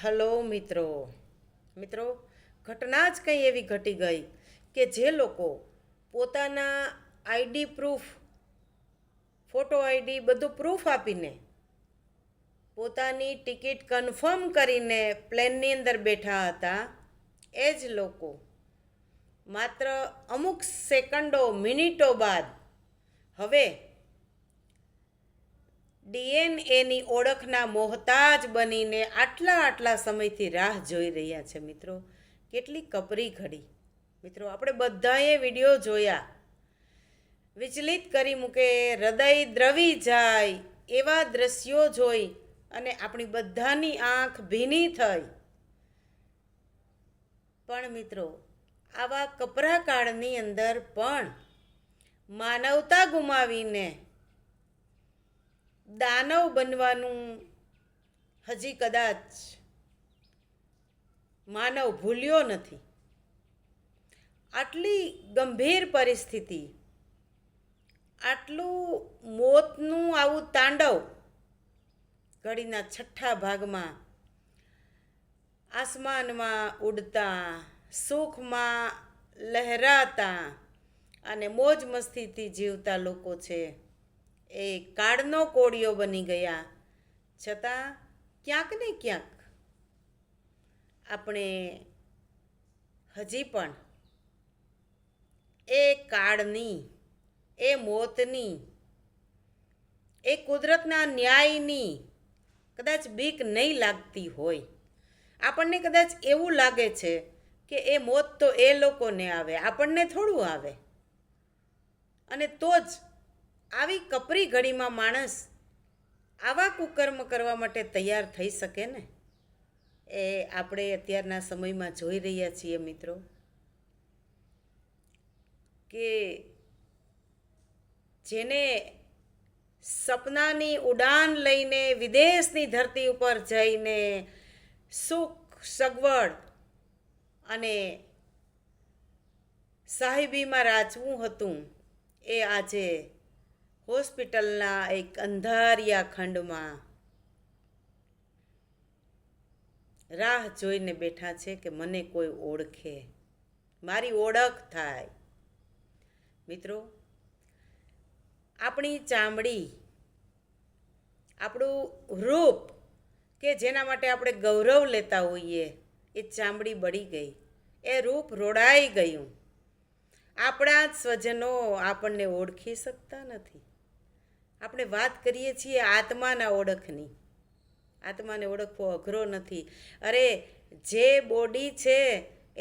Hello મિત્રો, ઘટના જ કંઈ એવી ઘટી ગઈ કે જે લોકો પોતાના આઈડી પ્રૂફ, ફોટો આઈડી બધું પ્રૂફ આપીને પોતાની ટિકિટ કન્ફર્મ કરીને પ્લેનની અંદર બેઠા હતા, એ જ લોકો માત્ર અમુક સેકન્ડો મિનિટો બાદ હવે ડીએનએની ઓળખના મોહતાજ બનીને આટલા સમયથી રાહ જોઈ રહ્યા છે. મિત્રો, કેટલી કપરી ઘડી. મિત્રો, આપણે બધાએ વિડીયો જોયા, વિચલિત કરી મૂકે, હૃદય દ્રવી જાય એવા દ્રશ્યો જોઈ અને આપણી બધાની આંખ ભીની થઈ. પણ મિત્રો, આવા કપરા કાળની અંદર પણ માનવતા ગુમાવીને દાનવ બનવાનું હજી કદાચ માનવ ભૂલ્યો નથી. આટલી ગંભીર પરિસ્થિતિ, આટલું મોતનું આવું તાંડવ ઘડીના છઠ્ઠા ભાગમાં આસમાનમાં ઉડતા, સુખમાં લહેરાતા અને મોજ મસ્તીથી જીવતા લોકો છે, એ કાળનો કોળિયો બની ગયા. છતાં ક્યાંક ને ક્યાંક આપણે હજી પણ એ કાળની, એ મોતની, એ કુદરતના ન્યાયની કદાચ બીક નહીં લાગતી હોય. આપણને કદાચ એવું લાગે છે કે એ મોત તો એ લોકોને આવે, આપણને થોડું આવે. અને તો જ આવી કપરી ઘડીમાં માણસ આવા કુકર્મ કરવા માટે તૈયાર થઈ શકે ને, એ આપણે અત્યારના સમયમાં જોઈ રહ્યા છીએ. મિત્રો, કે જેને સપનાની ઉડાન લઈને વિદેશની ધરતી ઉપર જઈને સુખ, સગવડ અને સાહેબીમાં રાચવું હતું, એ આજે હોસ્પિટલના એક અંધારિયા ખંડમાં રાહ જોઈને બેઠા છે કે મને કોઈ ઓળખે, મારી ઓળખ થાય. મિત્રો, આપણી ચામડી, આપણું રૂપ કે જેના માટે આપણે ગૌરવ લેતા હોઈએ, એ ચામડી બળી ગઈ, એ રૂપ રોડાઈ ગયું. આપણા જ સ્વજનો આપણને ઓળખી શકતા નથી. આપણે વાત કરીએ છીએ આત્માના ઓળખની. આત્માને ઓળખવો અઘરો નથી. અરે, જે બોડી છે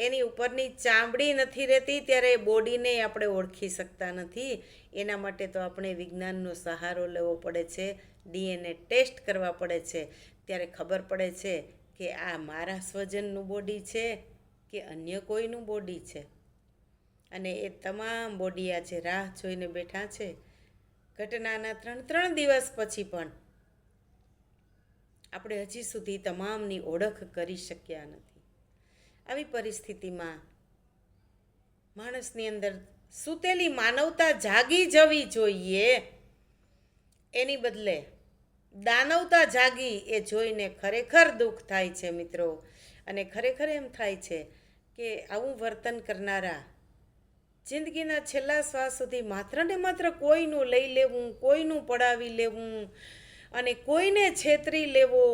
એની ઉપરની ચામડી નથી રહેતી ત્યારે એ બોડીને આપણે ઓળખી શકતા નથી. એના માટે તો આપણે વિજ્ઞાનનો સહારો લેવો પડે છે, ડીએનએ ટેસ્ટ કરવા પડે છે. ત્યારે ખબર પડે છે કે આ મારા સ્વજનનું બોડી છે કે અન્ય કોઈનું બોડી છે. અને એ તમામ બોડી આજે રાહ જોઈને બેઠા છે. ઘટનાના 3 દિવસ પછી પણ આપણે હજી સુધી તમામની ઓળખ કરી શક્યા નથી. આવી પરિસ્થિતિમાં માણસની અંદર સૂતેલી માનવતા જાગી જવી જોઈએ. એની બદલે દાનવતા જાગી એ જોઈને ખરેખર દુઃખ થાય છે. મિત્રો, અને ખરેખર એમ થાય છે કે આવું વર્તન કરનારા જિંદગીના છેલ્લા શ્વાસ સુધી માત્ર ને માત્ર કોઈનું લઈ લેવું, કોઈનું પડાવી લેવું અને કોઈને છેતરી લેવો,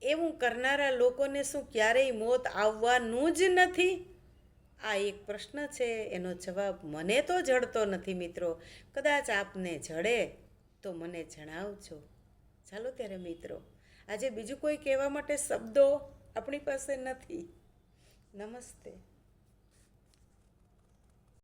એવું કરનારા લોકોને શું ક્યારેય મોત આવવાનું જ નથી? આ એક પ્રશ્ન છે, એનો જવાબ મને તો જડતો નથી. મિત્રો, કદાચ આપને જડે તો મને જણાવજો. ચાલો ત્યારે મિત્રો, આજે બીજું કોઈ કહેવા માટે શબ્દો આપણી પાસે નથી. નમસ્તે.